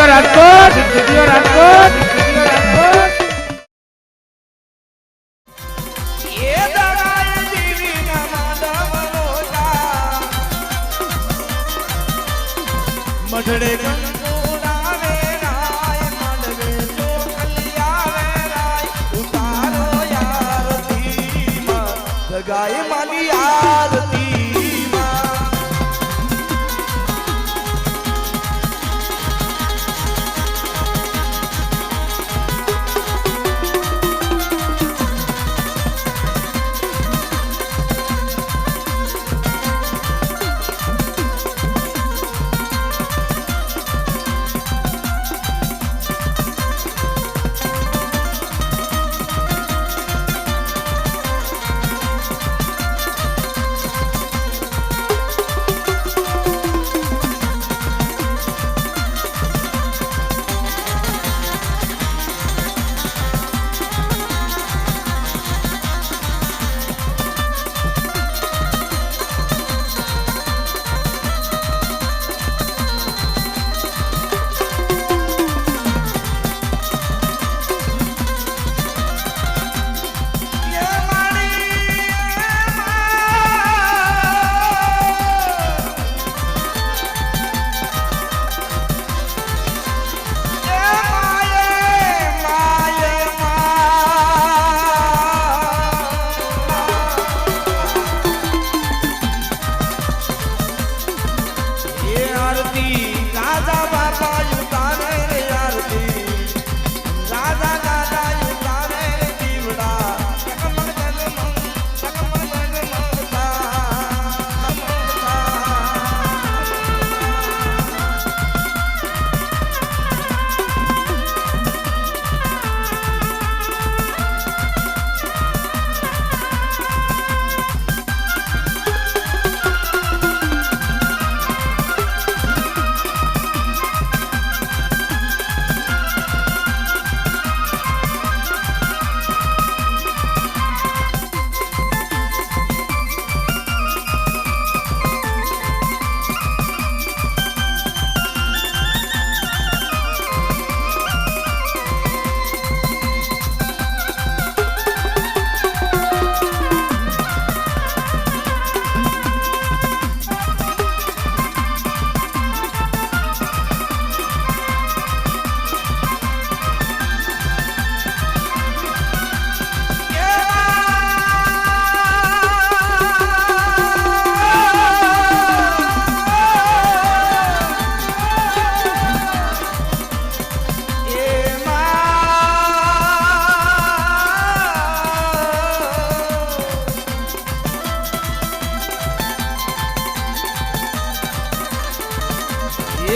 રાજકોટ રાજકોટ મઢડે ગંગોડાવે રાય માંડવે ચોકલિયાવે રાય ઉતારો યારતીમાં જગાએ માલી આરતીમાં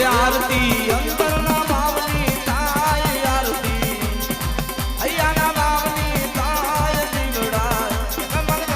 આરતી અંતરના ભાવની થાય આરતી અયાના ભાવની થાય દીવડા કમલ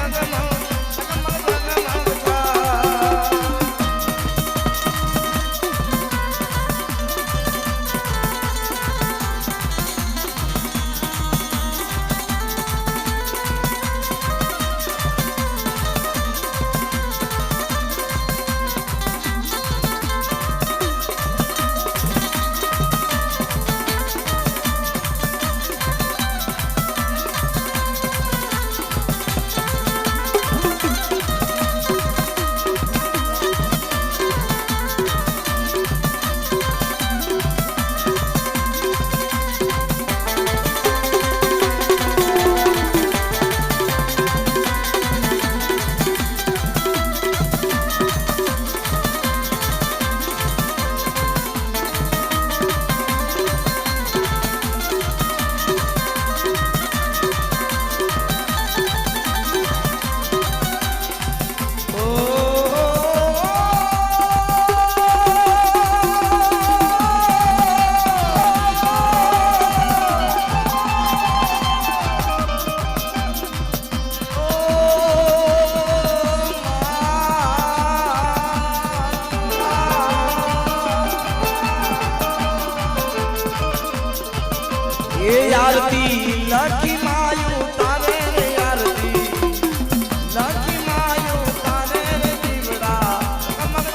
આરતી લખી માયું તારે રે આરતી લખી માયું તારે રે દીવડા કમલ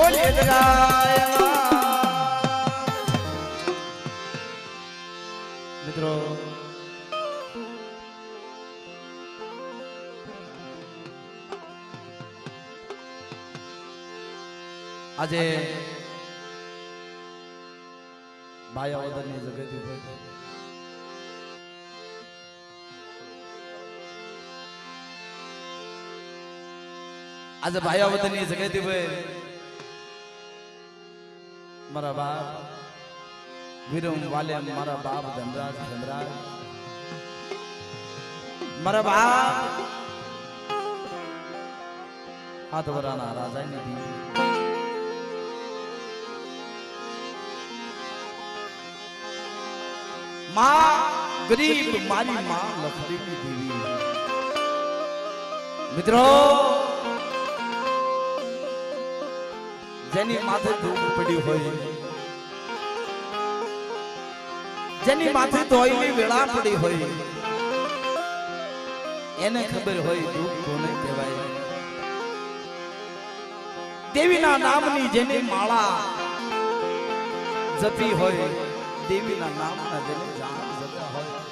બોલે જગાયા મિત્રો આજે ભાયાવદરની જગત ઉપર આજે ભાયાવદરની જગત ઉપર મારા બાપ વિરમ વાલે મારા બાપ ધનરાજ મારા બાપ હાથવરાના રાજાની દીકરી માં ગરીબ મારી માં લખડીની દેવી મિત્રો જેની માથે દુઃખ પડ્યું હોય જેની માથે ધોઈની વેળા પડી હોય એને ખબર હોય દુઃખ કોને કહેવાય દેવીના નામની જેની માળા જપી હોય દેવીના નામના જેને જાપ જતા હોય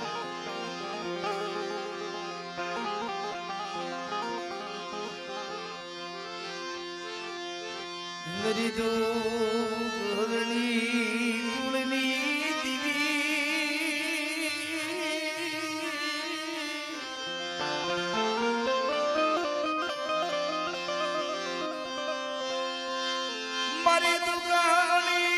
મેરી દુલની કુળની દીવી મારી દુકાની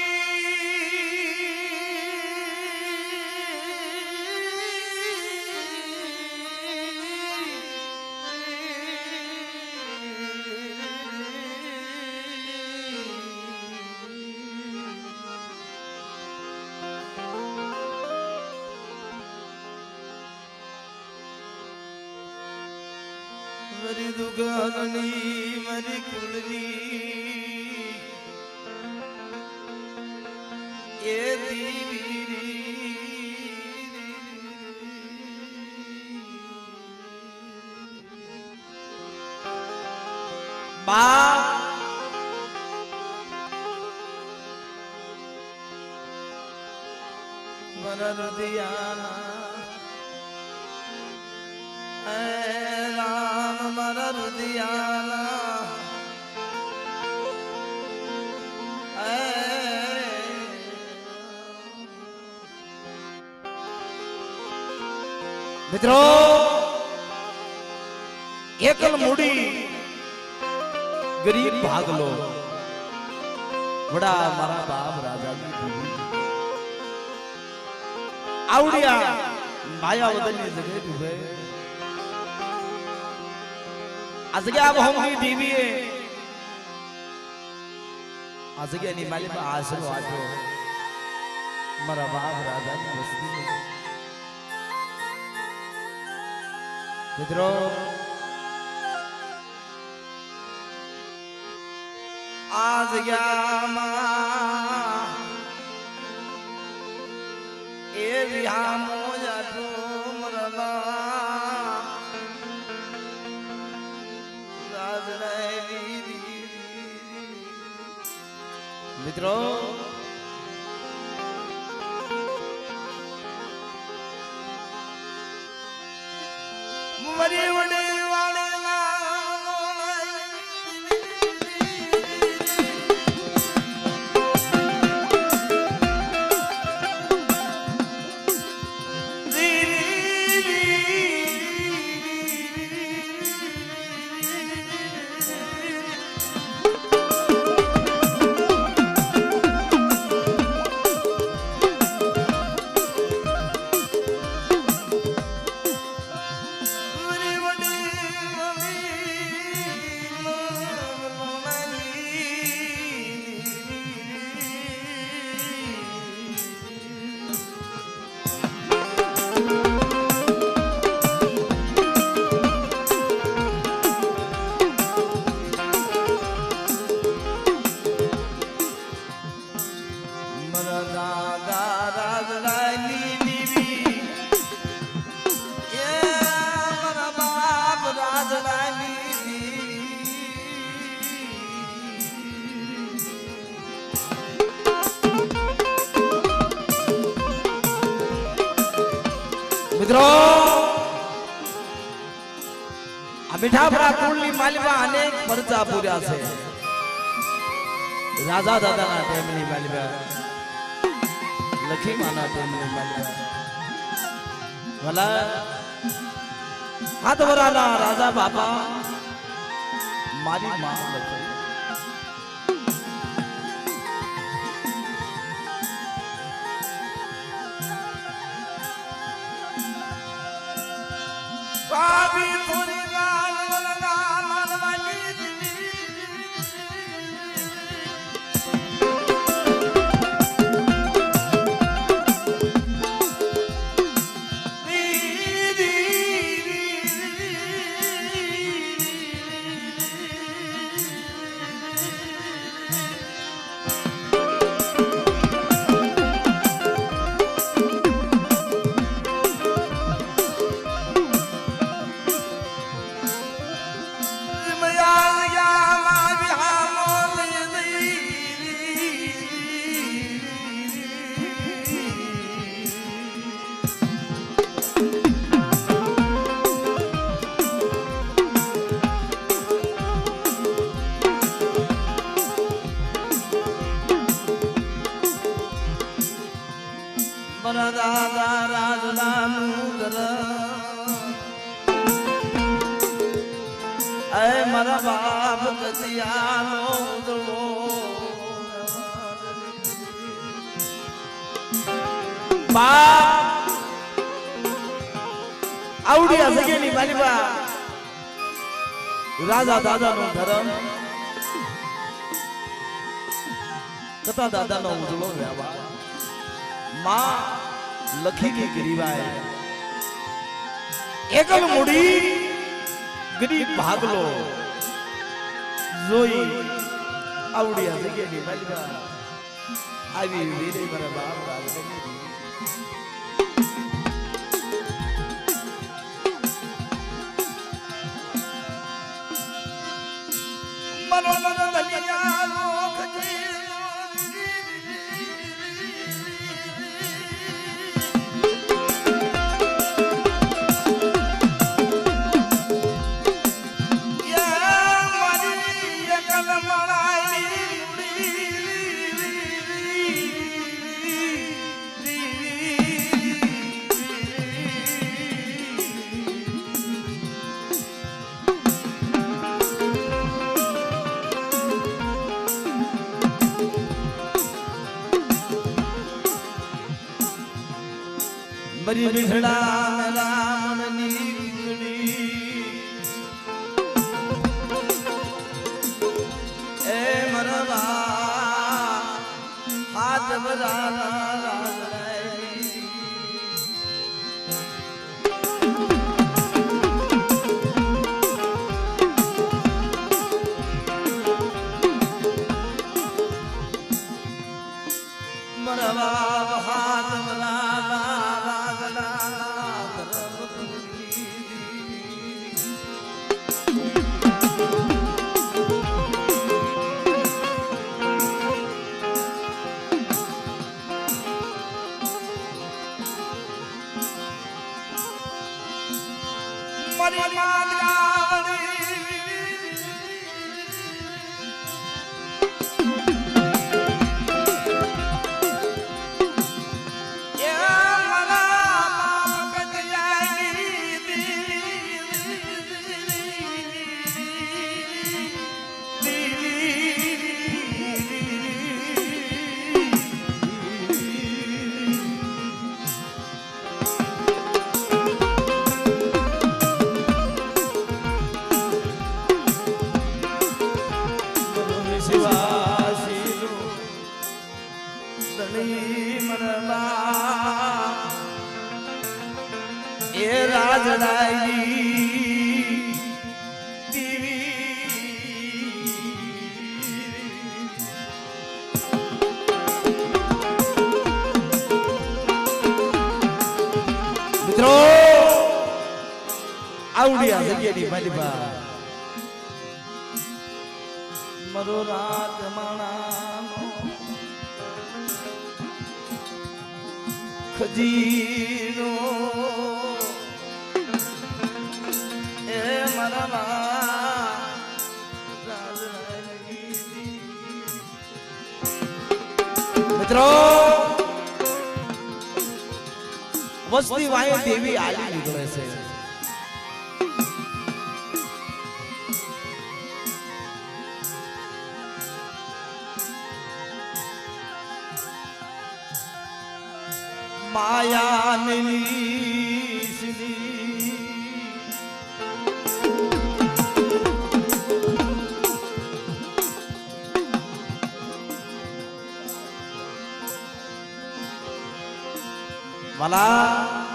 મારી દુકાની મારી કુળની એ દીવી બા મારા રુદિયાના રામ મારા રુદિયાના મિત્રો એકલ મૂડી ગરીબ ભાગલો વડા મારા બાપ રાજાની દીવી આવડિયા માયાવદનની જગ્યાએ ઉભે આ જગ્યા હોમની દેવીએ આ જગ્યાની માલિકા આશરો આપ્યો મારા બાપ રાજાની વસ્તી મિત્રો આ જગ્યામાં એ વિહામો જાતો મરલા મિત્રો મરી વડે મિત્રો આ મીઠાપરા કુળની માલિકા અનેક પરચા પૂર્યા છે રાજા દાદાના ટેમની માલિકા લખી માના ટેમની માલિકા ભલા હાથવરાના રાજા બાપા મારી માં લખી પાવી થોરી ગાલ વલગા માનવાની દાદા રાજલાનું ઘર એ મારા બાપ કતિયાનો ઉદળો બાપ આવડી આ જગ્યાની માલિકા રાજા દાદાનો ધર્મ કથા દાદાનો ઉજળો વ્યવહાર માં લખી ગરીવાય એકલ મુડી ગરીબ ભાગલો જોઈ આવડિયા જગ્યાની માલિકા આવી વીરે મારા બાપ રાજા મનો મનો દલિયા લોક બરી વિઠડા રામની દીકરી એ મરવા હાથ બરાના રાજરાઈ મરવા હાથ બરાના એ રાજડાઈ મિત્રો આવડિયા જગ્યાની માલિકા મરો રાત માણાનો ખજીનો મિત્રો વસ્તી વાય દેવી આલી નીકળે છે માયાની સીધી વાલા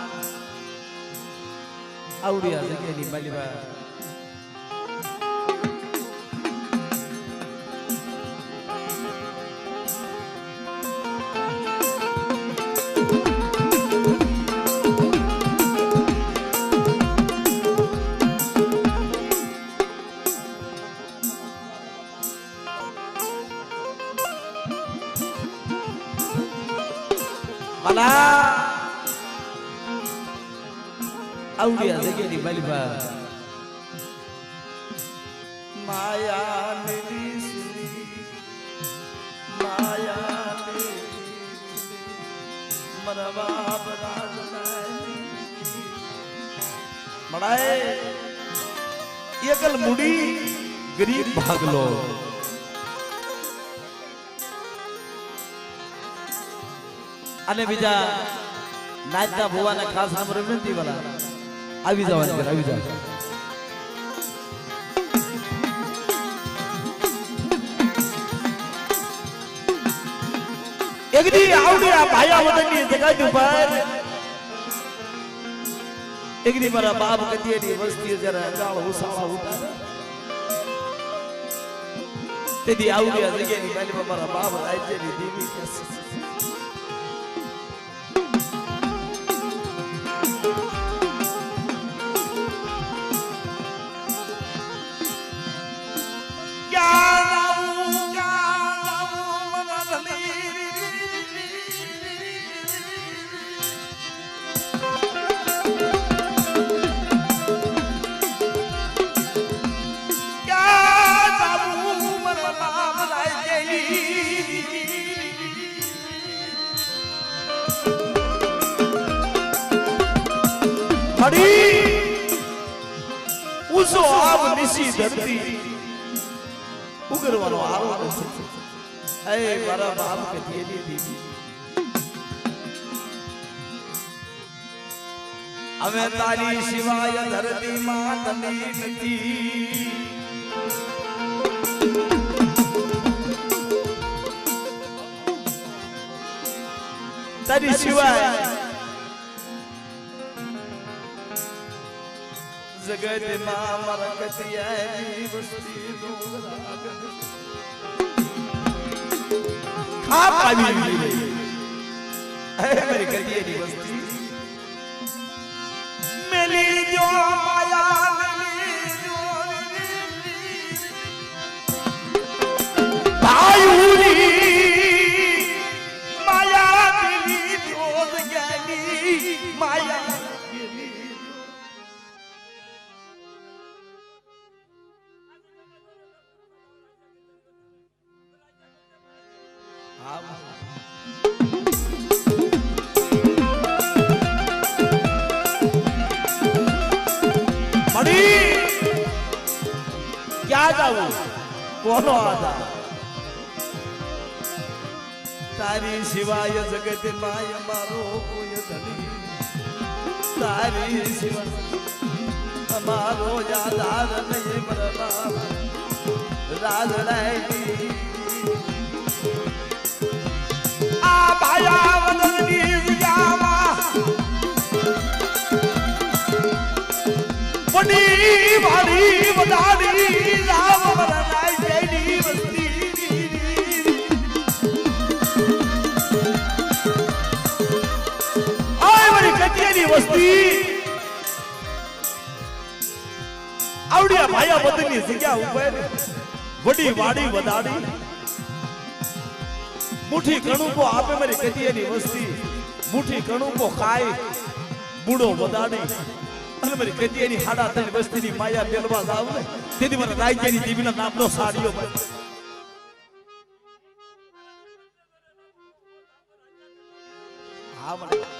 આવડી આ જગ્યાની માલીબા આવડિયા જગ્યાની માલીબા માયા નીલી માયા મારા બાપ મળાય એકલ મુડી ગરીબ ભાગલો અને બીજા નાચતા ભુવાના ખાસ નંબર વિનંતી વાળા આવી જવાની ઘર આવી જાવ એકદી આવડી આ ભાયા વદનની જગાજ ઉપર એકદી મારા બાપ કતિયેની વસ્તી જરા ગાળ ઉસાળા ઉતારે તેદી આવડી આ જગ્યાની ગાલીમાં મારા બાપ રાજ્યની દેવી કે ઉસો આવ નિશી ધરતી ઉગરવાનો આરો છે એ મારા બાપ કે દીદી દીદી હવે તારી સિવાય ધરતી માં તની નથી તારી સિવાય जगत मां मरकतियाई बस्ती दूराग खा पावी है मेरी कतियाई बस्ती मेली जो माया मेली जो भाईउरी माया मेली जो गली माया क्या जाऊं कोनो आधा तारी सिवाय जगत माय मारो कोई धनी तारी सिवाय मारो यादार नहीं मरबा राज नहीं आ भाया वदनी जावा बड़ी वाली वदानी राम मरनाई जेडी बस्ती आय मेरी कतियानी वस्ती आवडिया भाया वदनी जग्या ઉપર વડી વાડી વદાડી મુઠી કણુપો આપે મારી કતિયાની વસ્તી મુઠી કણુપો ખાય બુડો વદાડી અને મારી કતિયાની હાડા થઈને વસ્તીની માયા બેલવા જાવ ને તેથી મને રાજ્યની દેવીના નામનો સાડીઓ હા મને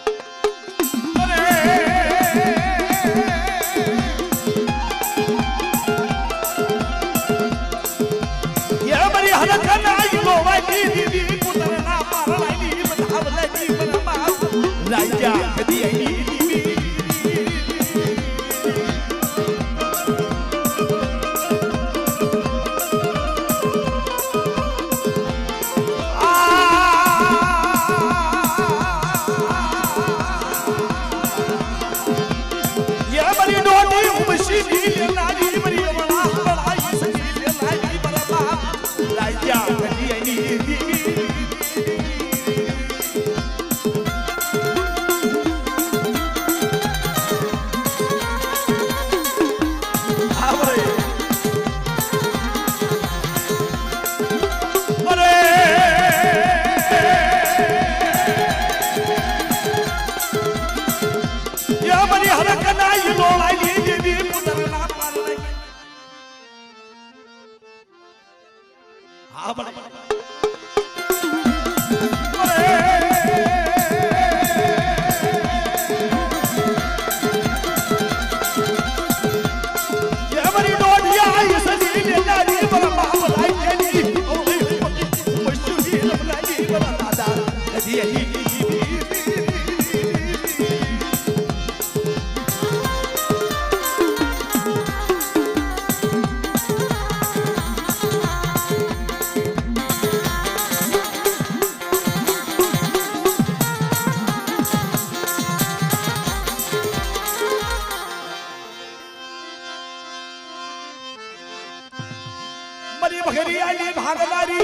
भगरियाली भागदारी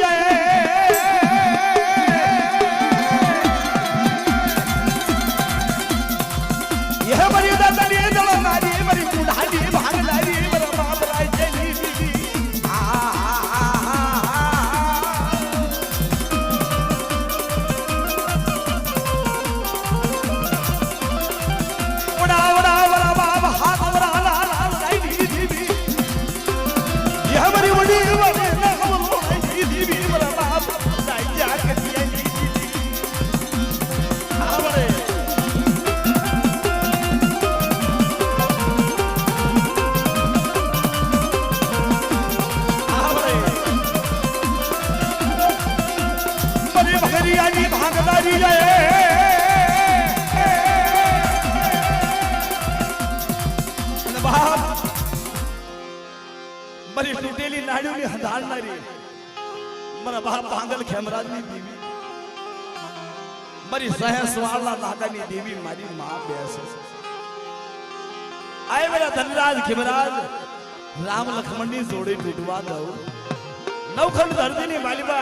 यह बड़ी दतली दलनारी बड़ी बुढ़ाली भागदारी बड़ा बाबराय चली उड़ा उड़ा उड़ा बाबा हाथ उड़ा ला ला लाई दीदी यह बड़ी बड़ी भागदारी बड़ी टूटेली नाड़ियों ने हदारनारी मरा बाप भांगल खेमराजनी देवी मरी सहसवाला नागानी देवी मारी मां बेस आए मेरा धनराज खेमराज राम लक्ष्मण जोड़े टूटवा दो नवखंड धरती मालिबा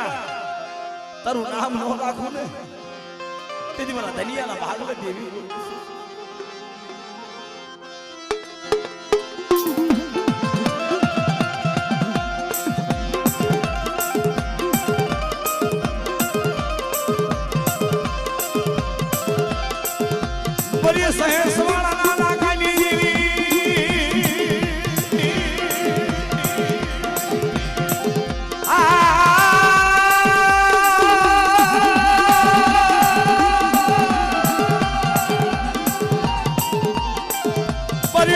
तारू नाम नो राखू ने तेजी मला धनियाला भागल देवी बड़ी सहसवाला नाना काली देवी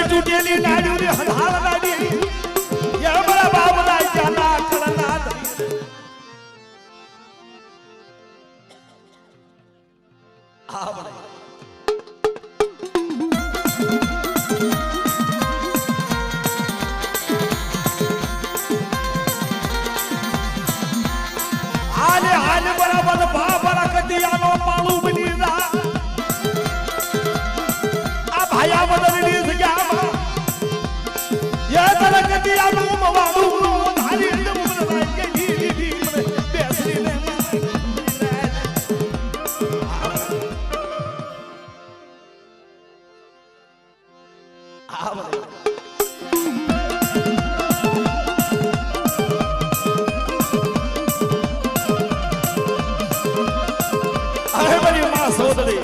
टूटेली नाड़ी ने हधार नाड़ी ये बड़ा बाबला जाना कलना आ बड़ा आले आले बड़ा बड़ा बाबला कटिया नो पालू बनी रा आ भाया बदल ली गया या तलक दिया नो मवालू धारी जमुन राय के दी बेसरी ने अरे बड़ी मां सोदरी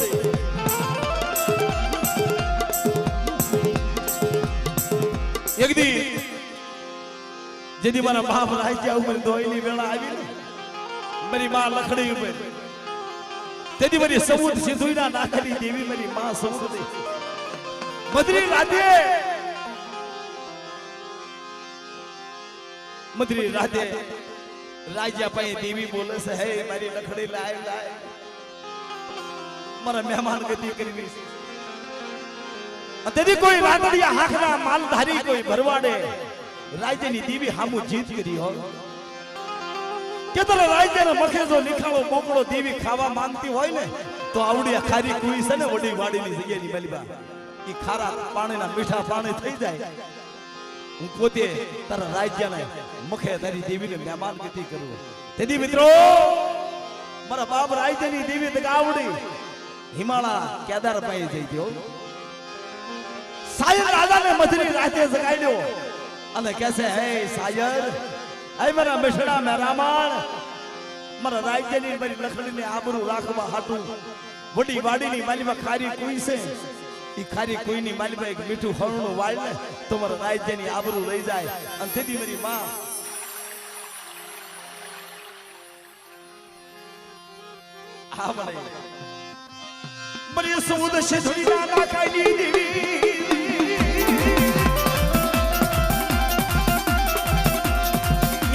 एक दी जदी मारा बाप राज्य ऊपर दोईनी वेला आवी मेरी मां लखड़ी ऊपर તેથી મારી સૌદ સિંધુના નાખેલી દેવી મારી માં સૌદ મધરી રાધે મધરી રાધે રાજા પાસે દેવી બોલે છે હે મારી લખડી લાય લાય મારા મહેમાન ગતિ કરવી તેથી કોઈ રાગડિયા હાખના માલધારી કોઈ ભરવાડે રાજ્યની દેવી હામુ જીત કરી હોય કે તને રાજ્યના મખે જો નિખાળો મોકળો દેવી ખાવા માંગતી હોય ને તો આવડી ખારી કુઈ છે ને વડી વાડીની જગ્યાની મલબા ઈ ખારા પાણીના મીઠા પાણી થઈ જાય હું પોતે તારા રાજ્યના મુખે તારી દેવીને મહેમાન ગતિ કરું તેથી મિત્રો મારા બાપ રાજ્યની દેવી તગાવડી હિમાળા કેદાર પાસે જઈ ગયો સાયર રાજાને મધરી રાતે જગાડ્યો અને કહે છે હે સાયર હે મારા મેષડા મેરામણ મારા રાજ્યની મારી લખડીને આબરૂ રાખવા હાટું વડી વાડીની માલીમાં ખારી કુઈ છે ઈ ખારી કોઈની માલીમાં એક મીઠું હરણું વાળ ને તો મારા રાજ્યની આબરૂ રહી જાય અને તેથી મારી માં આ મને મારી સૌદ સિંધુના નાખેલી દેવી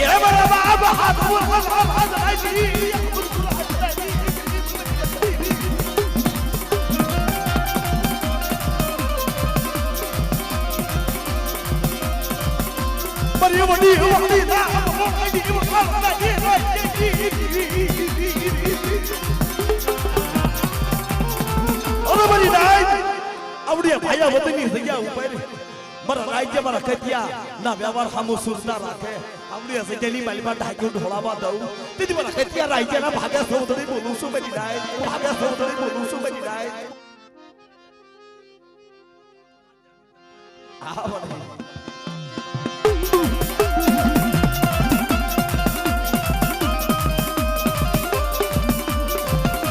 ये मेरा बाप हाथ बड़ी बड़ी बड़ी अरे बड़ी आवड़ी भाया वतनी जग्या ऊपर મારા રાજ્ય મારા કતિયા ના વ્યવહાર સામુ સુરતા રાખે આવડી જગ્યાની માલીમાં ઢાક્યું ઢોળાવા દઉં તેથી મારા કતિયા રાજ્યના ભાગ્યા સૌદરી બોલું છું બની જાય ભાગ્યા સૌદરી બોલું છું બની જાય આ વળી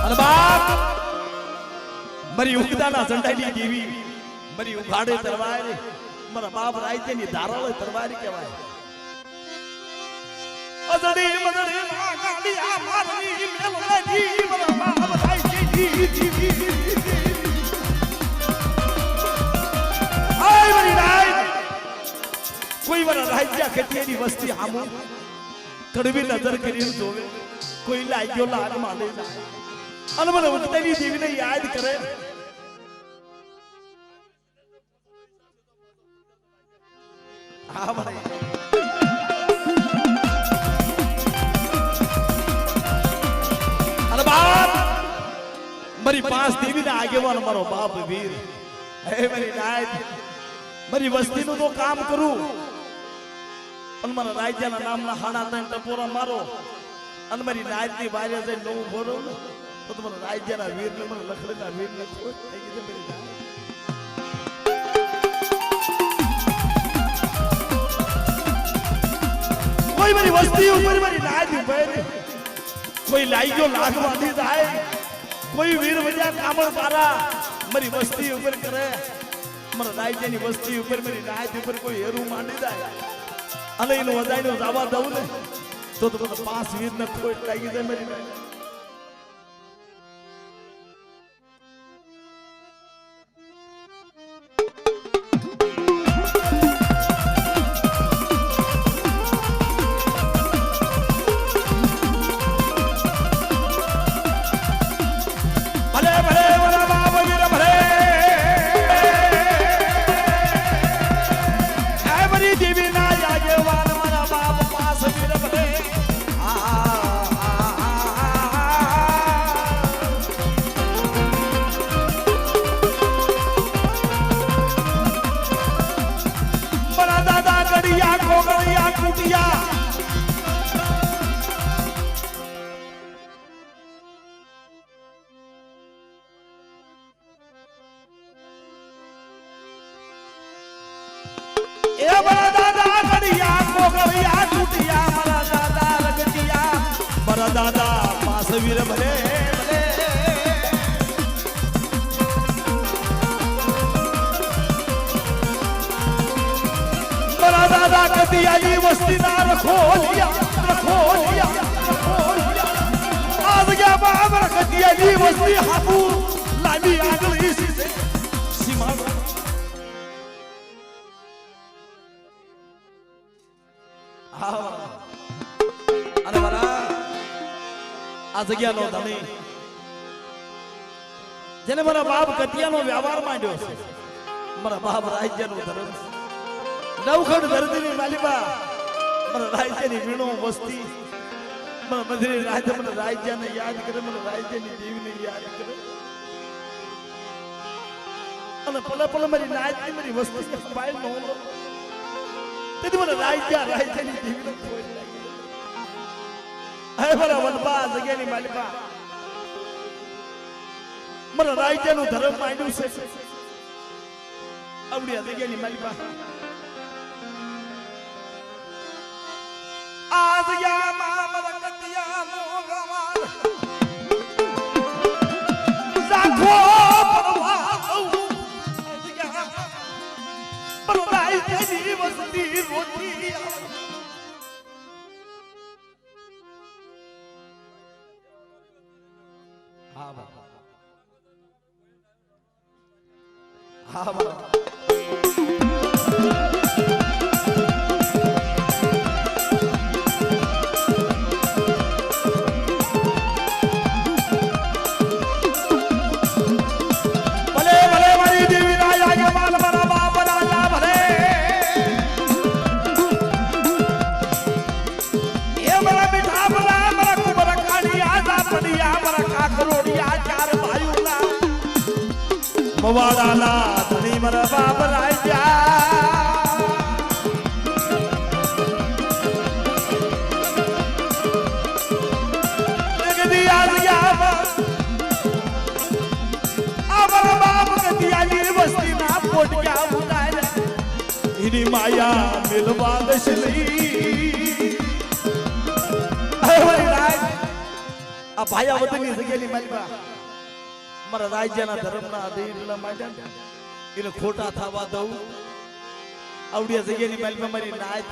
અને બાપ મારી ઉગદાના ઝંડાની દેવી મારી ઉઘાડે તરવાર મારા બાપ રાજ્યની ધારાળે તરવારી કહેવાય અજડી મજડી ગાડી આ મારી મેલડી મારા બાપ રાજ્યની આય મારી રાજ કોઈ મારા રાજ્ય ખેતીની વસ્તી હામુ કડવી નજર કરીને જોવે કોઈ લાગ્યો લાગ માને અને મને ઉગતાની દેવીને યાદ કરે મારી પાંચ દેવી ના આગેવાન મારો બાપ વીર હે મારી નાયક મારી વસ્તીનું તો કામ કરું પણ મારા રાજ્યના નામના હાડા ત્રણ ટપોરા મારો અને મારી નાયકની બારે જઈને નવું ભરો ને તો તમારા રાજ્યના વીરને મને લખડીના વીરને ખોટ થઈ ગઈ છે મારી નાયક કોઈ મારી વસ્તી ઉપર મારી નાજ ઉપર કોઈ લાઈગો લાગ બાંધી જાય કોઈ વીર વજા કામળ પારા મારી વસ્તી ઉપર કરે મારા રાજ્યની વસ્તી ઉપર મારી નાજ ઉપર કોઈ હેરું માંડી જાય અને એનું વધાઈને જવા દઉં ને તો મને પાંચ વીરને ખોટ લાગી જાય મારી નાજ દાદા પાસ વીર ભલે મારા દાદા કતિયાની વસ્તી ના રખો લિયા આ જગ્યા બાપ કતિયાની વસ્તી હાપુ લાંબી આગળ સીમા અને મારા આ જગ્યાનો ધણી જેને મારા બાપ કતિયાનો વ્યવહાર માંડ્યો છે મારા બાપ રાજ્યનો ધર્મ નવખંડ ધરતીની માલિકા મારા રાજ્યની વીણો વસ્તી મને મધરી રાજ્ય મને રાજ્યને યાદ કરે મને રાજ્યની દેવીને યાદ કરે અને પલે પલે મારી નાચની મારી વસ્તી સંભાળ ન લો તેથી મને રાજ્યની દેવીને ખોઈ લાગી હે મારા વનબા જગ્યાની માલિકા મને રાજ્યનું ધર્મ માંડ્યું છે આવડી જગ્યાની માલિકા आज या मामर कतिया मोगवार जाखो परवा परवाई तेरी वस्ती रोती हाँ बाबा हाँ बाबा મવાડાના ધણી મારા બાપ રાજા જગદી આલિયા આ મારા બાપ કતિયાની વસ્તીના પોટક્યા ઉડાય એની માયા મિલવા દશલી આ ભાયાવતની જગ્યાની માલિકા મારા રાજ્યના ધર્મના અધીનલા માંડ્યા એને ખોટા થવા દઉં આવડિયા જગ્યાની માલિકા મારી નાચ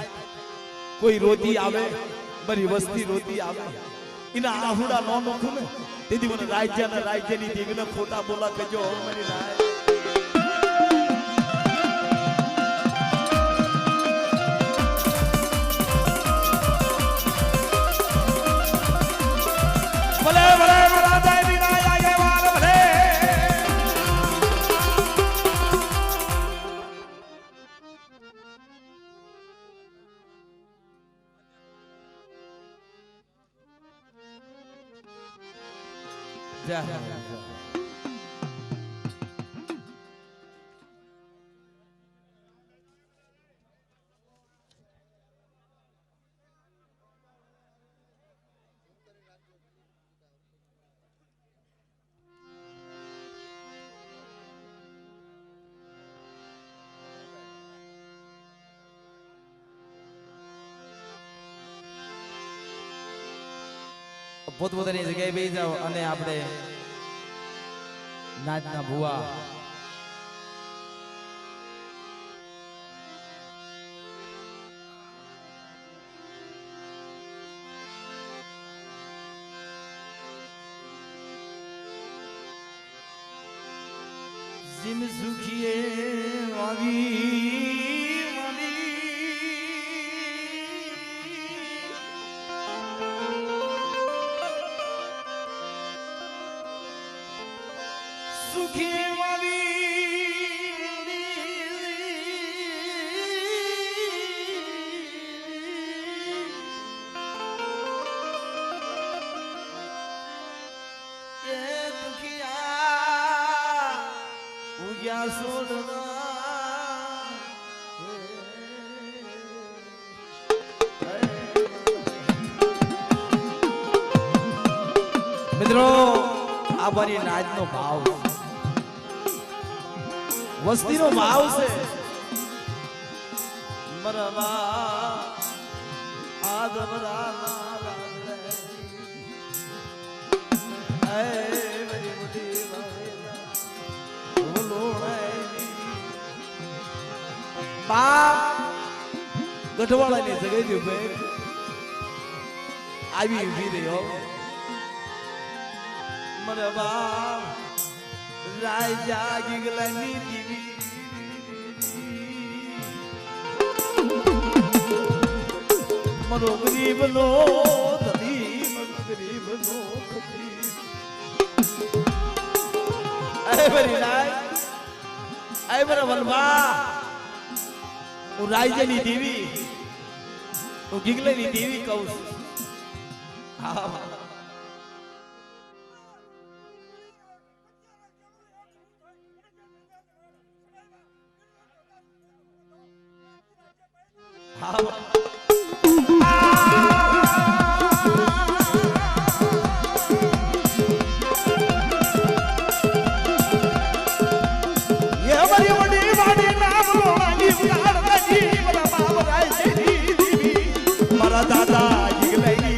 કોઈ રોતી આવે મારી વસ્તી રોતી આવે એના આહુડા નો નોખું ને તેથી મને રાજ્યની દેવીને ખોટા બોલા કહેજો મારી નાચ પોતપોતાની જગ્યાએ બેસી જાઓ અને આપણે નાચના ભુવા જીમ સુખીએ આવી મિત્રો આ મારી નાચનો ભાવ વસ્તીનો ભાવ છે મરવા આદવરા ગઢવાળાની જગ્યાએ આવી ઉભી રહ્યો મારા બાપ રાજા ગીગલાની દીવી મારો ગરીબનો ધણી મારો ગરીબનો ફકીર અરે બરી લાય આય બરા વલભા હું રાજાની દેવી હું ગીગલાની દેવી કહું છું હા હા દાદા ગીગલાની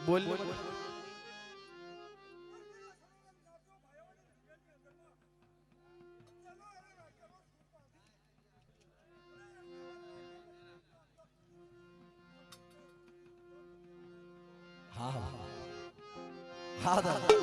બોલ હા હા દાદા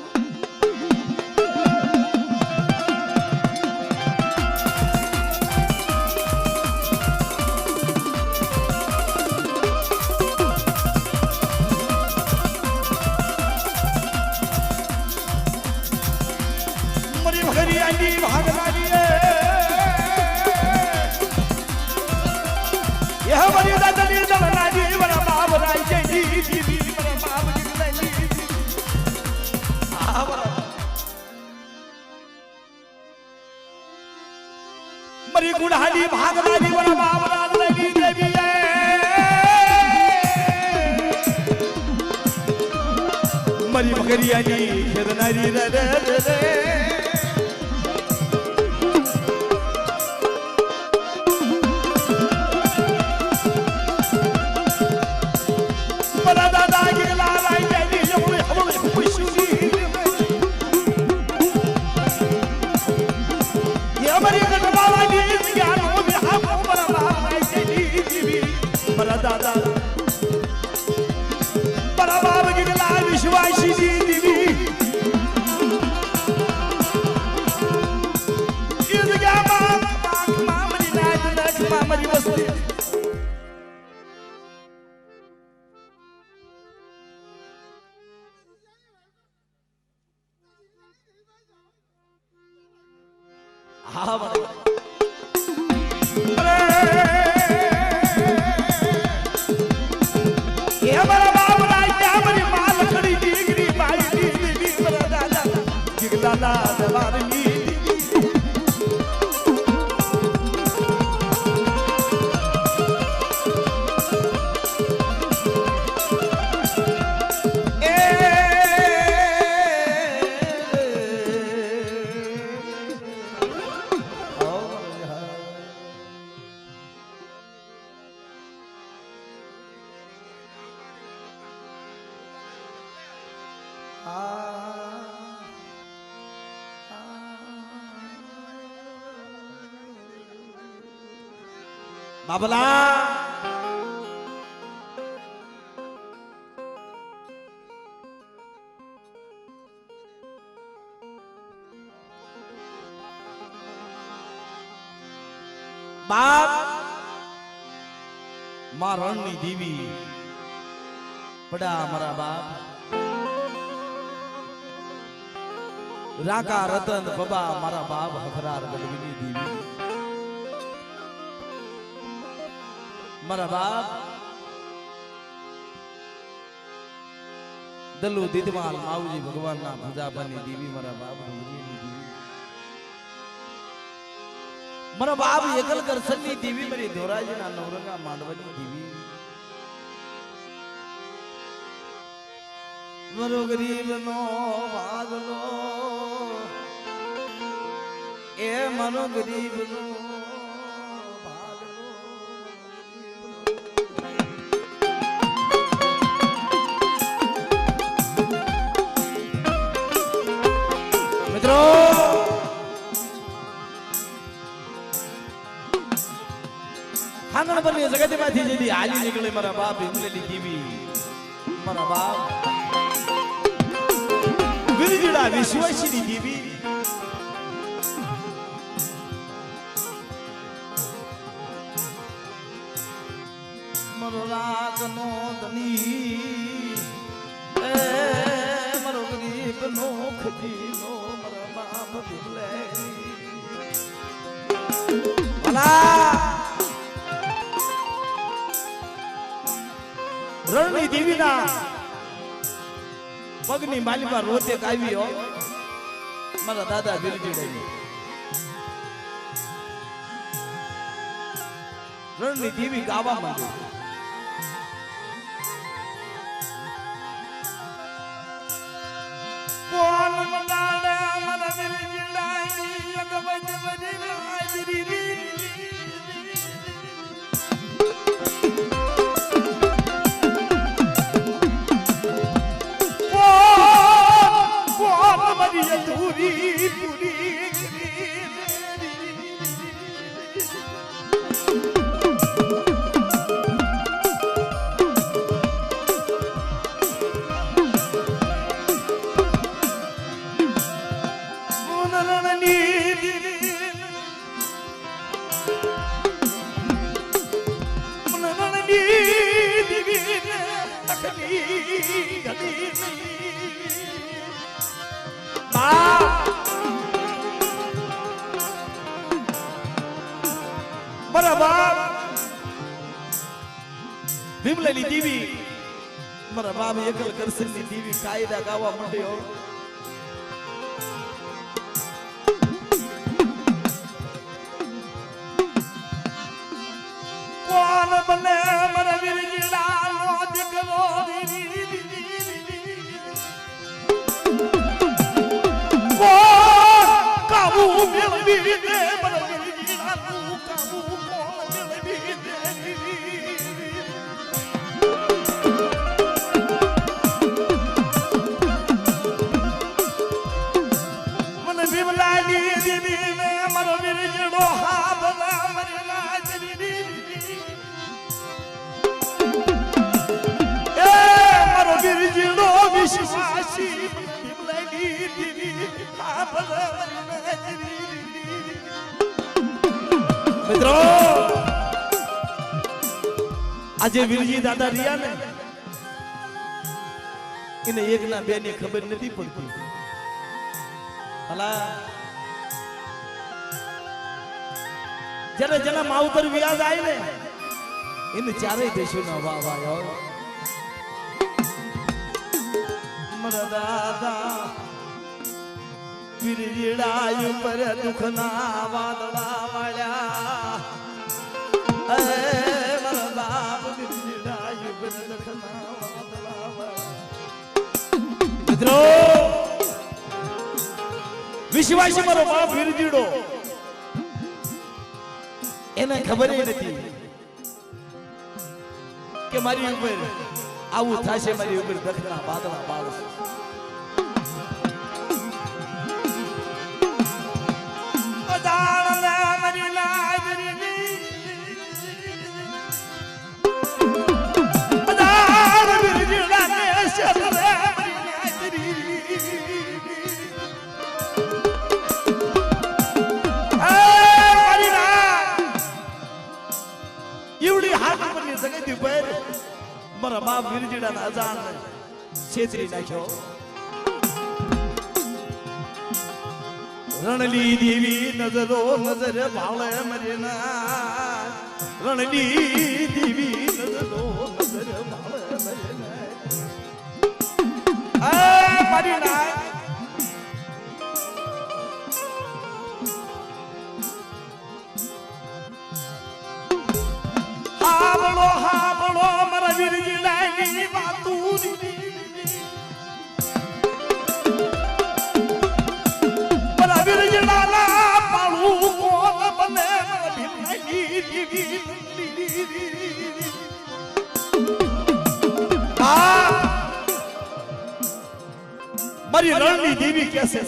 मरी गुड़ाली भागवाली बड़ा बाबरा लगी देवी मरी मगरियानी खेदनारी रे रे रे बड़ा दादा गिला लाई देवी हमले हमले खुशी ये मरी दादा बड़ा बाबा की लाल विश्वासी जी दीदी इस गामा मामरी नाच नाच मामरी बस्ती हाँ हमारा बाप राजा हमारी माँ लकड़ी डिगरी भाई दीदी मेरा दादा गिगलाला दवारनी बाबला बाप मारणनी देवी पड़ा हमारा बाप राका रतन बाबा हमारा बाप हफरार गढ़वीनी देवी मारा बाप दल्लू दीदमाल माऊजी भगवान ना पूजा बनी देवी मारा बाप देवी मारा बाप एकल कर सन्नी देवी मेरी धोराजी ना नवरंगा मांडवनी देवी मरो गरीब नो भागलो ए मनो गरीब नो મિત્રો હાંગણ પરની જગતમાંથી જેથી હાલી નીકળે મારા બાપ ભીમલેલી દેવી મારા બાપ વિરજડા વિશ્વાસીની દેવી મારો રાગનો ધણી એ મારો ગરીબનો ખજીનો મારા બાપ ભીમલે ભલા રણની દેવીના પગની માલીમાં રોતે આવ્યો મારા દાદા વિરજીડાઈ રણની દેવી ગાવા માંડી કોણ મંડાળે મારા વિરજીડાઈ અગવજ વજી હાજરી પૂરી પૂરી ભીમલેલી દેવી મારા બાપ એકલ કરસનની દેવી કાયદા ગાવા માંડ્યો કોણ બને મારા વિરજીડાનો દીકરો કોણ કાબુ મેળવી દે મારા વિરજીડાનું કાબુ કોણ મેળવી દે મિત્રો આજે વીરજી દાદા રહ્યા ને એને એક ના બે ની ખબર નથી પડતી ભલા જયારે જેના માવતર વ્યાજ આવી ને એને ચારેય દેશો ના વાહ વાહ મારા દાદા વિરજીડા ઉપર દુખના વાદળા વાળ્યા એ મારા બાપ વિરજીડા ઉપર દુખના વાદળા વાળ્યા મિત્રો વિશ્વાસી મારો બાપ વિરજીડો એને ખબર નથી કે મારી ઉપર આવું થશે મારી ઉપર દખના વાદળા પાડશે મારા બાપ વિરજીડાના અજાણ છેતરી નાખ્યો રણલી દેવી નજરો નજર ભાળે મરેના રણલી દેવી નજરો નજર ભાળે મરેના આ મારી ના હાબળો મારા વિરજીડાની વાતું મારા વિરજીડાના પાળું કોણ બને મારા ભીમલાની દેવી મારી રણની દેવી કેસે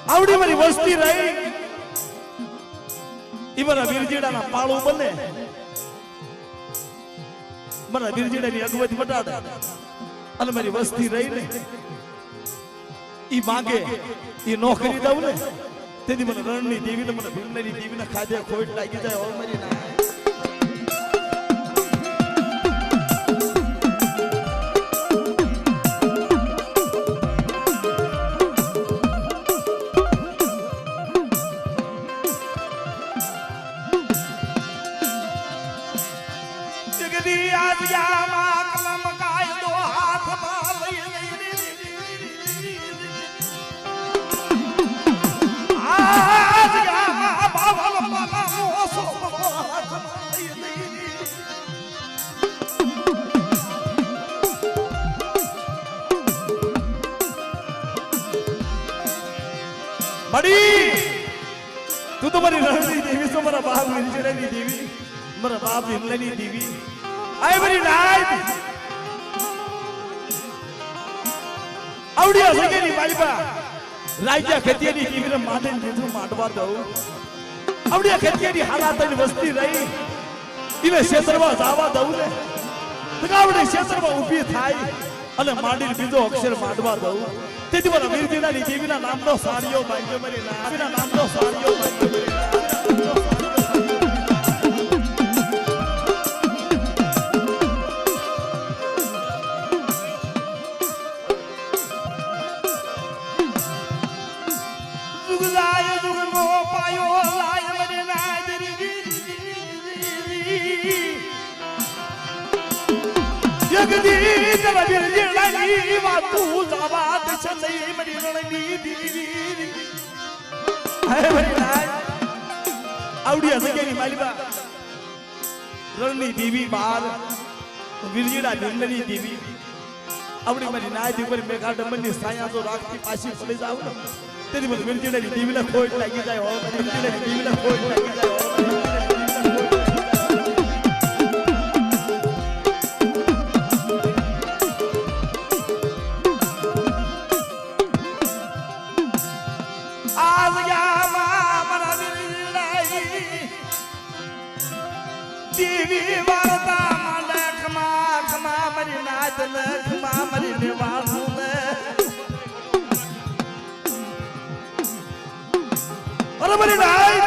આવડી મારી વસ્તી રહી ઈવરા વીરજીડાના પાળું બને મારા વીરજીડાની અગવત મટાડે અને મારી વસ્તી રહી ને ઈ માંગે ઈ નોકરી દઉં ને તેથી મને રણની દેવીને મને ભીમની દેવીને ખાધે ખોટ લાગી જાય હવે મારી ના તું તો મારી રણની દેવી છો મારા બાપ વિંજડાની દેવી મારા બાપ હિમલાની દેવી આય મારી નાય આવડિયા સગેની માલપા રાજ્યા ખેતિયાની દેવીને માથે જેઠું માંડવા દઉં આવડિયા ખેતિયાની હાલાતની વસ્તી રહી ઇને ક્ષેત્રમાં જાવા દઉં ને તગાવડે ક્ષેત્રમાં ઊભી થાય અને માંડીને બીજો અક્ષર માંડવા દઉં તેથી મારા વીરજીડાની દેવીના નામનો સાડીઓ માંગ્યો મારી નાવીના નામનો સાડીઓ માંગ્યો મારી જગદી જરા વીરજીડાની વાતું જવા દે છે મારી રણની દેવી હે મારી નાય આવડિયા સગેની માલપા રણની દેવી બાર વીરજીડા ભીમની દેવી આવડી મારી નાય ઉપર મેઘા ડમની સાયા તો રાખતી પાછી પડી જાવ તેથી મને વીરજીડાની દેવીને ખોટ લાગી જાય હો વીરજીડાની દેવીને ખોટ લાગી જાય હો દેવી વાર્તા માં ખમા ખમા મરી નાચ ને ખમા મરી દેવાનું ને અરે મરી નાચ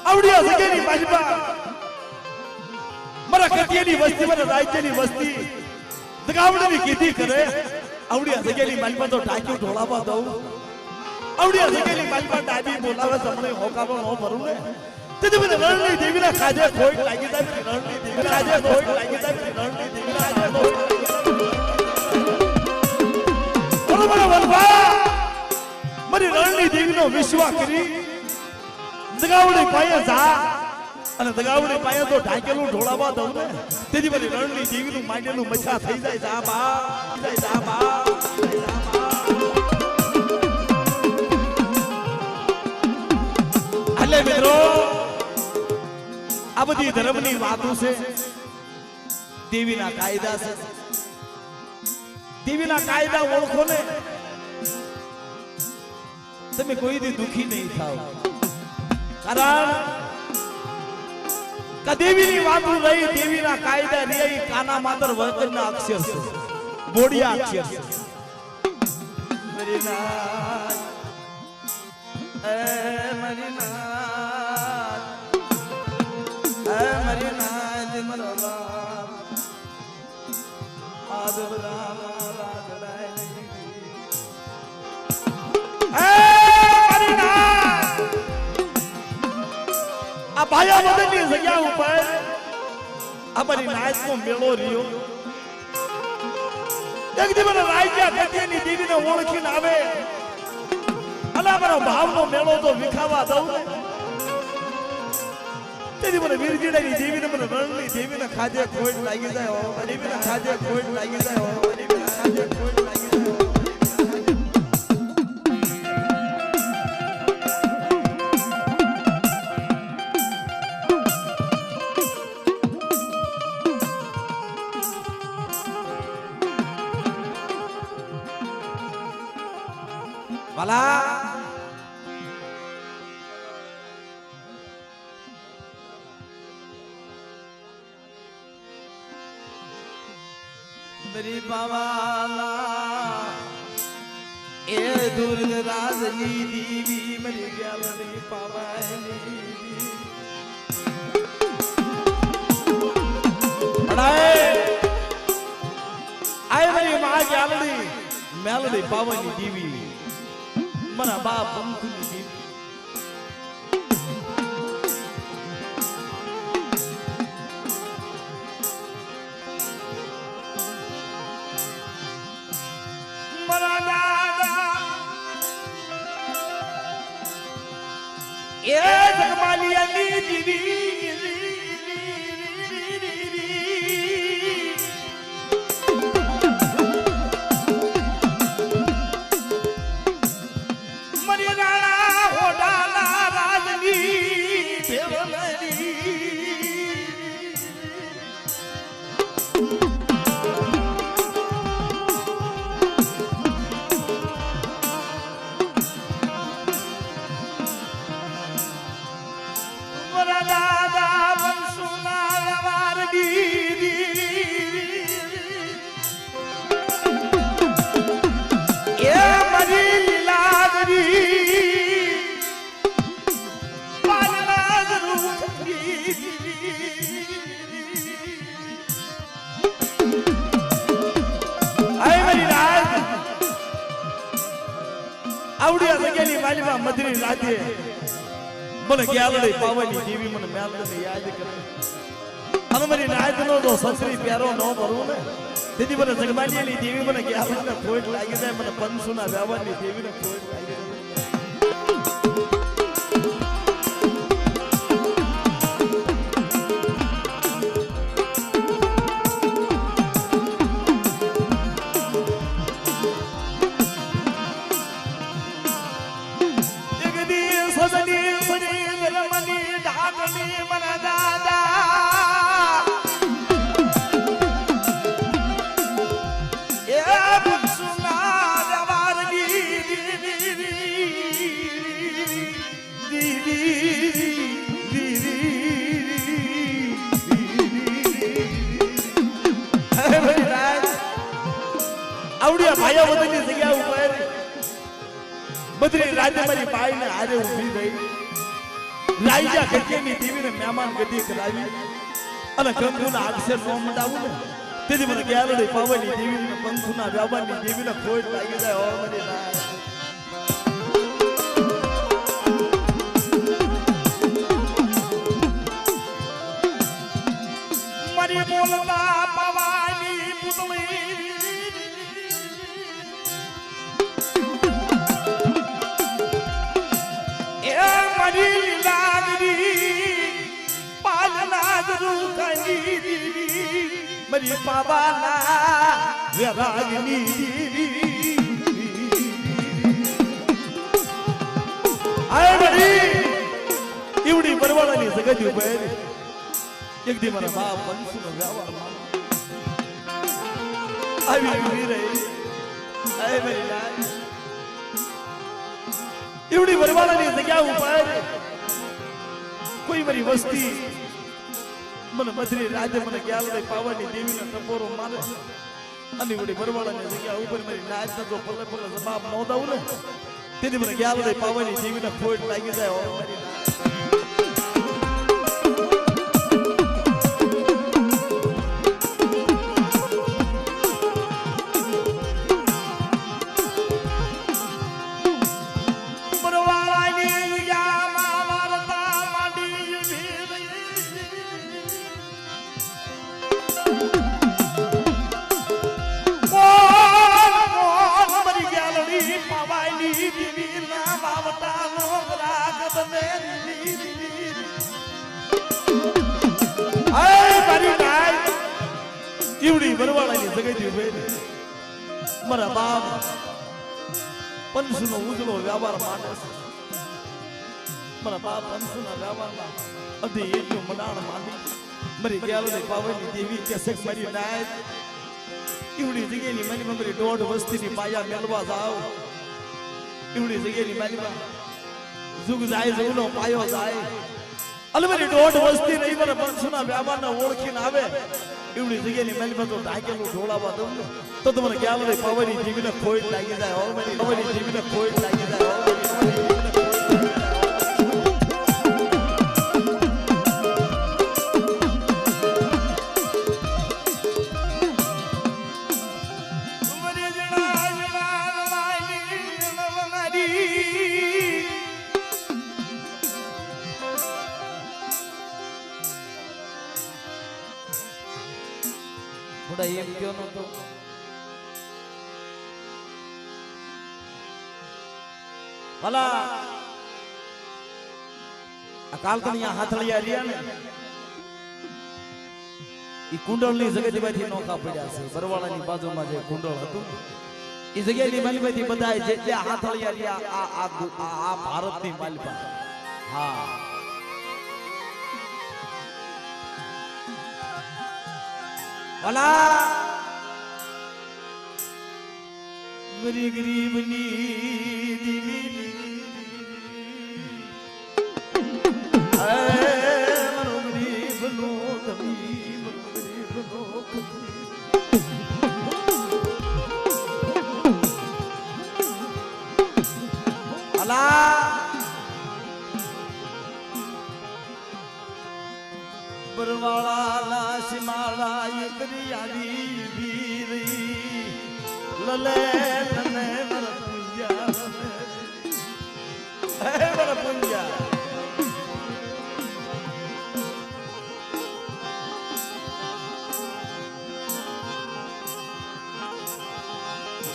આવડિયા સગેની માલપા મારા કટિયાની વસ્તી મારા રાજ્યની વસ્તી દગાવડની કીધી કરે આવડિયા સગેની માલપા તો ટાક્યું ઢોળાવા દઉં આવડિયા સગેની માલપા ડાબી બોલાવે તમને હોકાવો ન ભરું ને તેથી મને રણની દેવીના ખાજે ખોટ લાગી જાય રણની દેવીના ખાજે ખોટ લાગી જાય રણની દેવીના ખાજે ખોટ બરોબર વનભા મારી રણની દેવીનો વિશ્વાસ કરી દગાવડી પાયે જા અને દગાવડી પાયે તો ઢાકેલું ઢોળાવા દઉં ને તેથી મારી રણની દેવીનું માંડેલું મચ્છા થઈ જાય જા બા જા બા હાલે મિત્રો આ બધી ધર્મની વાતો છે દેવીના કાયદા છે દેવીના કાયદા ઓળખો ને તમે કોઈ દી દુખી નહીં થાવ કારણ કે દેવીની વાતો રહી દેવીના કાયદા રહી કાના માત્ર વચનના અક્ષર છે બોડિયા અક્ષર છે મરીના એ મરીના મરી નાજ મરવા આદરા રાજડાય મરી નાજ આ ભાયા મદનની જગ્યા ઉપર અમારી નાચનો મેળો રહ્યો એક દી મને રાજ્યા ગતિયાની દેવીને ઓળખીને આવે અને અમારો ભાવનો મેળો તો વિખાવા દઉં ને તેથી મને વીરજીડાની દેવીને મને રણની દેવીને ખાજે ખોટ લાગી જાય હો દેવીને ખાજે ખોટ લાગી જાય હો દેવીને ખાજે ખોટ લાગી જાય હો વાલા પાવાલા એ દુર્ગ રાજની દીવી મરી ગયા પાવાની આય મારી માં ગાલડી મેલડી પાવાની દીવી મારા બાપ પંખની દીવી મારા દાદા એ જગમાલિયાની દીવી આવડિયા જગ્યાની માલીમાં મધરી લાગે મને ગ્યાલડી પાવાની દેવી મને મેલડી યાદ કરે અને મારી રાતનો તો સસરી પ્યારો ન ભરું ને તેથી મને જગમાલિયાની દેવી મને ગ્યાલડીને ખોટ લાગી જાય મને પંસુના વ્યવહારની દેવીને ખોટ લાગી જાય આવડિયા ભાઈઓ બધી જગ્યા ઉપર બધી રાજ્ય મારી બાઈને હારે ઊભી રહી રાજા ગતિની દેવીને મહેમાન ગતિ કરાવી અને કંકુના અક્ષર નો મંડાવું ને તેથી મને ગ્યાલડી પાવાની દેવીને પંખુના વ્યાપારની દેવીને ખોટ લાગી જાય ઓ મારી રાય મારી બોલતા પાવાની પુતળી મરી પાવાના વેરાગની આય મરી ઈવડી પરવાળાની જગત ઉપર એક દી મારા બાપ પંસુનો વ્યવહાર આવી ઊભી રહી આય મરી લાય ઈવડી પરવાળાની જગ્યા ઉપર કોઈ મારી વસ્તી મને બદરી રાજે મને ગ્યાલડી પાવાની દેવીને ટપોરો મારે અને વડી બરવાળાની જગ્યા ઉપર મારી નાચ તો પલ્લે પલ્લે જવાબ ન દઉં ને તેથી મને ગ્યાલડી પાવાની દેવીને ખોટ લાગી જાય ઓ મારી ઈવડી બરવાળાની જગતી ઉભે મારા બાપ પંસુનો ઉજળો વ્યવહાર માંડે મારા બાપ પંસુના વ્યવહારમાં અધી એટલું મડાણ માંડી મારી ગ્યાલડી પાવાની દેવી કે સક મારી નાય ઈવડી જગ્યાની મારી મારી દોઢ વસ્તીની પાયા મેળવા જાવ ઈવડી જગ્યાની મારી જુગ જાય જુગનો પાયો જાય અને મારી દોઢ વસ્તી નહીં મને પંસુના વ્યવહારને ઓળખીને આવે એવડી જગ્યાની મેલમાં તો ઢાકેલું ઢોળાવા દઉં ને તો તમને ખ્યાલ હોય પવની જીવીને ખોટ લાગી જાય હો મારી પવની જીવીને ખોટ લાગી જાય હો એમ કયો નતો ભલા આ કાલકણિયા હાથળિયા રહ્યા ને ઈ કુંડળની જગતમાંથી નોખા પડ્યા છે બરવાળાની બાજુમાં જે કુંડળ હતું ઈ જગ્યાની માલિપાથી બધા જે હાથળિયા રહ્યા આ ભારતની માલિપા હા ભલા ગરી ગરીબની દીવી મરો ગરીબનો ધમી મરો ગરીબનો ભલા બરવાળા સિમાળા એકરી આવી વીરી લલે તને મર પૂજા હે મર પૂજા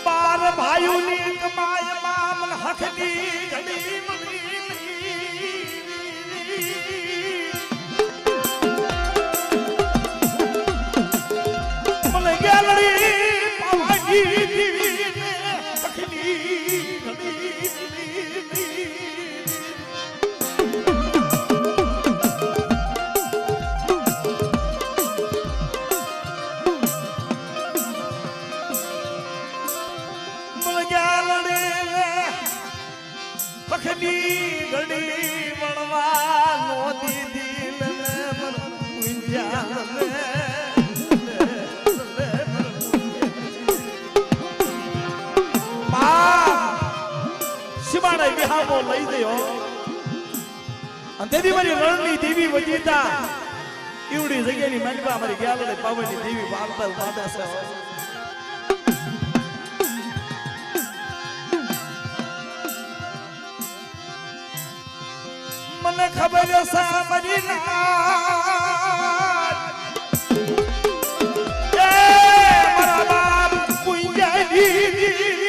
બાર ભાઈઓની કમાય મામલ હકની ઘડી મગની લઈ ગયો અને તેથી મારી રણની દેવી વજીતા ઈવડી જગ્યાની માલિકા મારી ગ્યાલને પાવની દેવી વાર્તા વાદા છે મને ખબર છે મારી નાત એ મારા બાપ પૂંજાની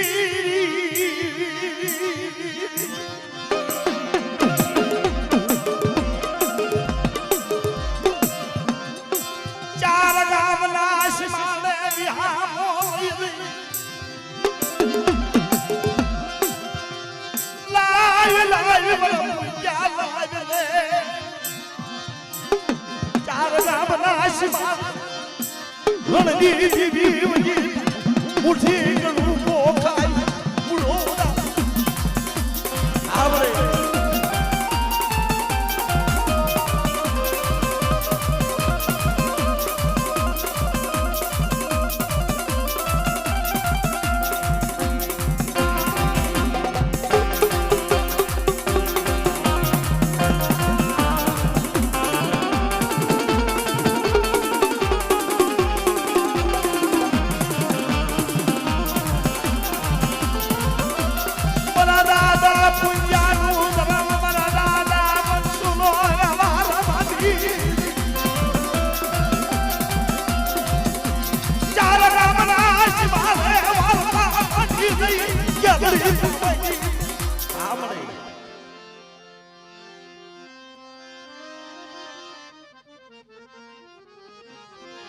મુઠી ગણું પોખાય મુડો આવરે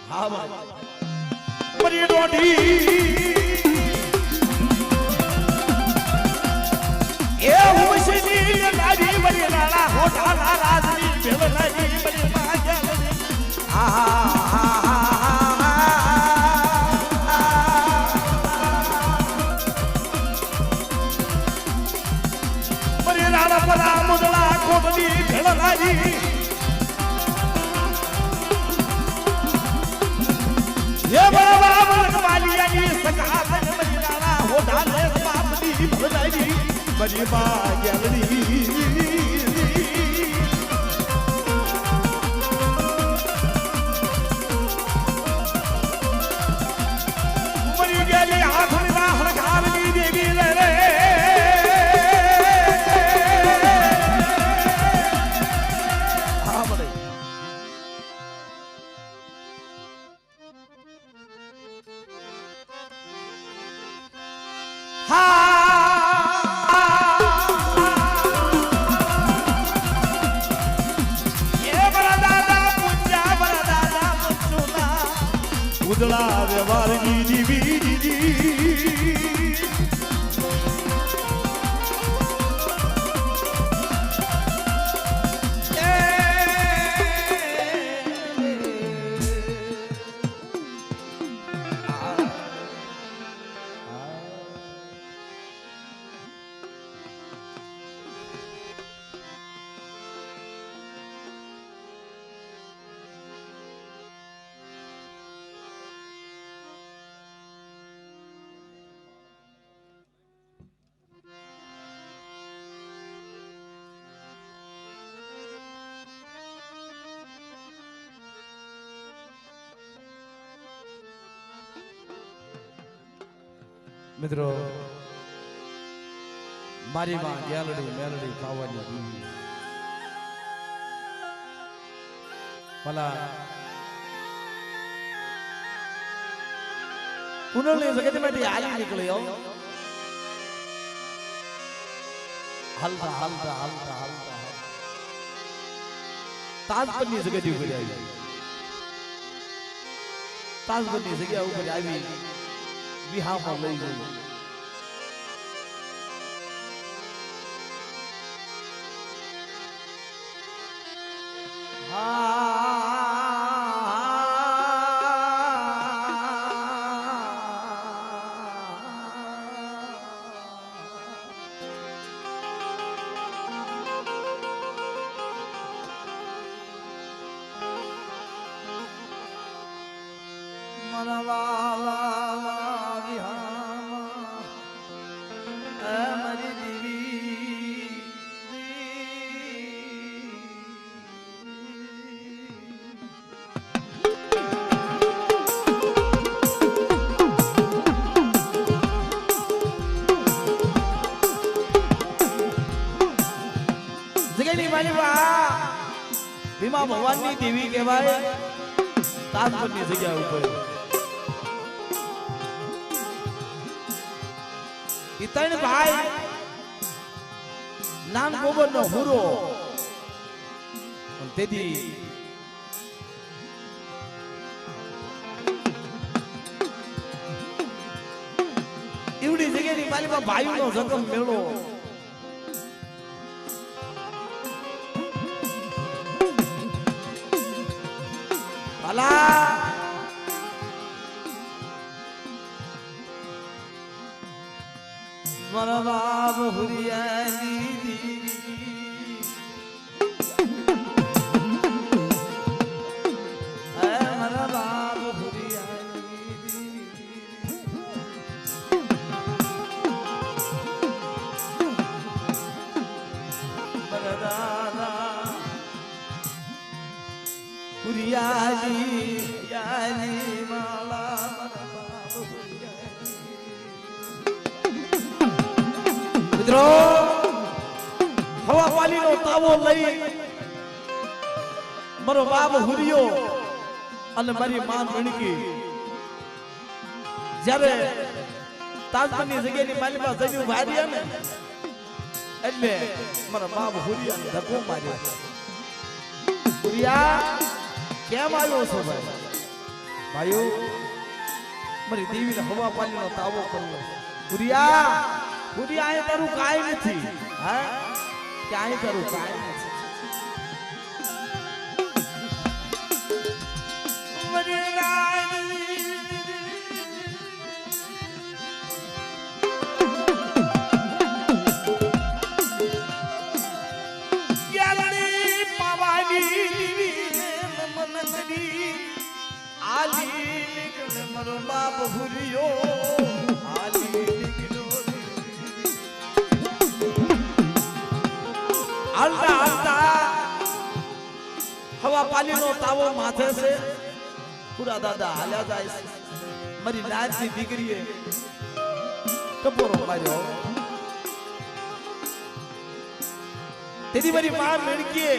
હા ભાઈ મરી ડોડી એ હુસની નારી મરી નાલા હોઠા રાજની ભેલનારી મરી માયા મરી નાલા પરા મુદલા કોબલી ભેલનારી હે મારા બાપ લખવાલિયાની સકાત મહિનાના હોડાને બાપની ભલાઈ બની માં ગેલડી મરી ગયેલી હાથની રાહ ખાવલી દેવી રે ઉદળા વ્યવહારની જીવી મિત્રો મારી માં ગેલડી મેલડી ખાવાની દીવી ભલા ઉનળની જગતમાંથી હાલી નીકળ્યો હાલતા હાલતા હાલતા હાલતા તાજપરની જગ્યા ઉપર આવી તાજપરની જગ્યા ઉપર આવી વિહામાં લઈ ગઈ ભીમા ભગવાનની દેવી કહેવાય તાજપરની જગ્યા ઉપર ઈ ત્રણ ભાઈ નાન ગોબરનો હુરો તેથી એવડી જગ્યાની પાલીમાં ભાઈનો જન્મ મેળો મારા બાપ હુરિયાની દીવી મારા બાપ હુરિયાની દીવી મારા દાદા હુરિયાની યાની માલા મારા બાપ મિત્રો હવા પાલીનો તાવો લઈ મારો બાપ હુરિયો અને મારી માં મણકી જ્યારે તાજપરની જગ્યાની માલીમાં જઈને ઉભા રહ્યા ને એટલે મારા બાપ હુરિયાને ધક્કો માર્યો હુરિયા કેમ આવ્યો છો ભાઈ ભાઈઓ મારી દેવીને હવા પાલીનો તાવો કરવો હુરિયા હુરિયા અહીં તારું કાંઈ નથી હા ક્યાંય તારું કાંઈ નથી આલી બાપ ભૂલ્યો હાલી નીકળ્યો હાલતા હાલતા હવા પાલીનો તાવો માથે છે પૂરા દાદા હાલ્યા જાય છે મારી નાચની દીકરીએ ટપોરો માર્યો તેની મારી માં મેણકીએ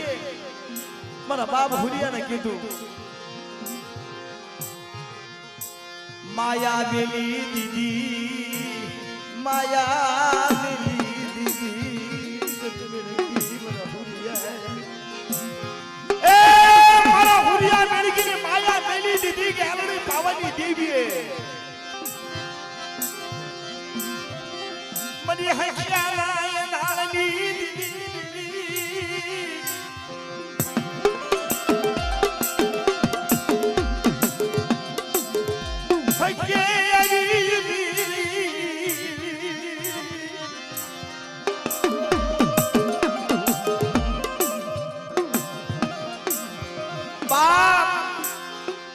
મારા બાપ હુરિયાને કીધું માયા દેલી દીદી માયા દેલી દીદી મારા હુરિયા એ મારા હુરિયા મેણકીને માયા દેલી દીદી કે આલડી પાવાની દેવીએ મને હખ્યાલા નાની દીદી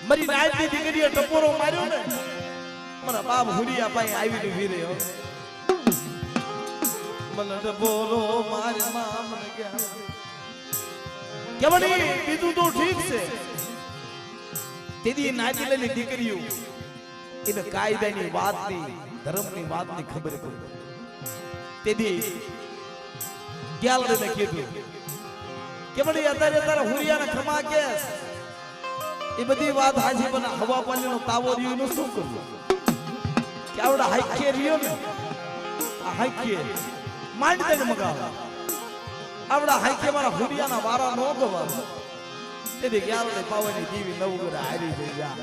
મારી નાયની દીકરીએ ટપોરો માર્યો ને મારા બાપ હુરિયા ભાઈ આવીને વીરે મને ટપોરો મારે માં મને કે વળી બીજું તો ઠીક છે તેદી નાયની લઈને દીકરીઓ એને કાયદાની વાતની ધર્મની વાતની ખબર પડી તેદી ગ્યાલને કીધું કે વળી અત્યારે તારા હુરિયાને ખમા કે એ બધી વાત હાજી પણ હવા પાણીનો તાવો રહ્યો એનું શું કરવું કે આવડા હાઈકે રહ્યો ને આ હાઈકે માંડ દે મગાવ આવડા હાઈકે મારા હુરિયાના વારા નો ગવા તેથી ગ્યાલને પાવાની દીવી નવું કરે હારી જઈ જા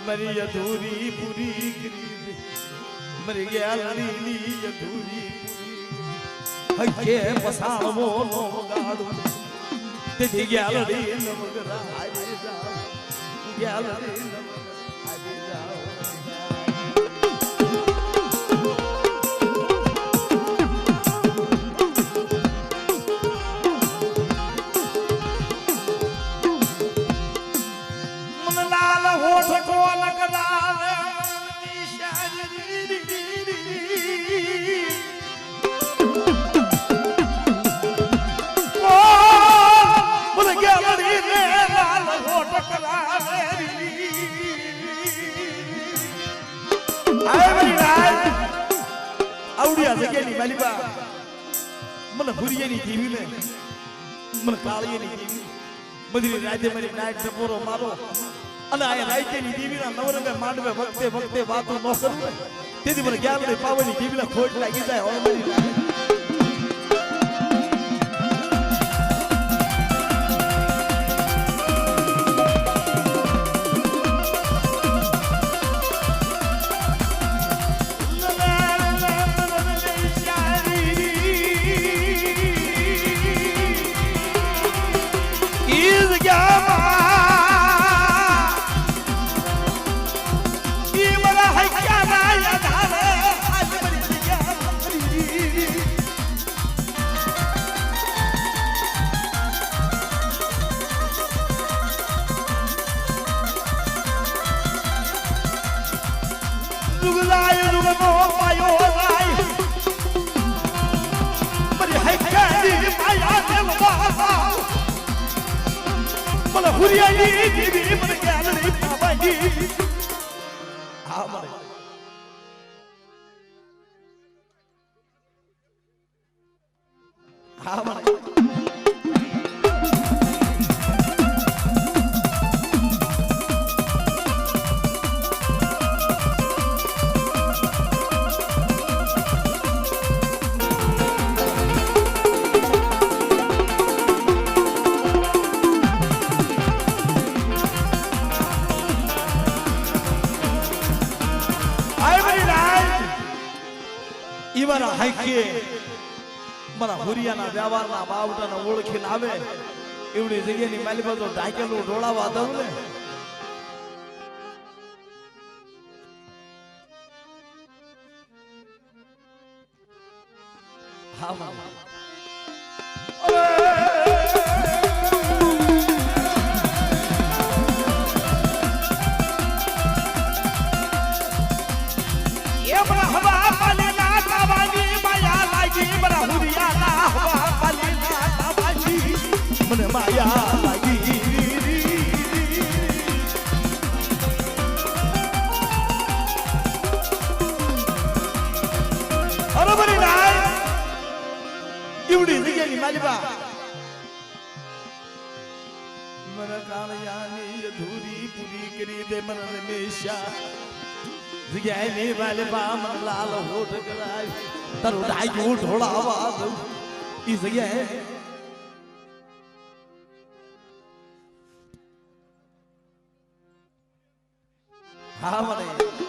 मरी अधूरी पूरी मरी गयाली अधूरी हके पसावो नो गाडू तेदी गयाली नमगरा आजे जाओ गयाली नमगरा आजे जाओ मन हुरियानी जीवी ने मन काळियानी जीवी मधुरी राज्य मारी नाइट टपोरो मारो અને આ રાજ્યની દેવીના નવરંગે માંડવે વખતે વખતે વાતો ન કરવું તેથી મને જ્ઞાનની પાવની દેવીના ખોટ લાગી જાય હવે મારી હુરિયાની જીવી મને ક્યાલડી પાવાજી હા મને હા મને ઈવાના હાઈકે મારા હુરિયાના વ્યવહારના બાવટાના ઓળખીને આવે એવડી જગ્યાની માલી બાજુ ઢાકેલું ઢોળાવા દઉં ને હા મામા મને માયા લાગી અરે બરી નાય એવડી જગ્યાની માલિબા મને કાળિયાની અધૂરી પૂરી કરી દે મને હંમેશા જગ્યાની માલિબા મને લાલ હોઠ કરાય તારું ડાયું ઢોળાવા દઉં ઈ જગ્યાએ હા મને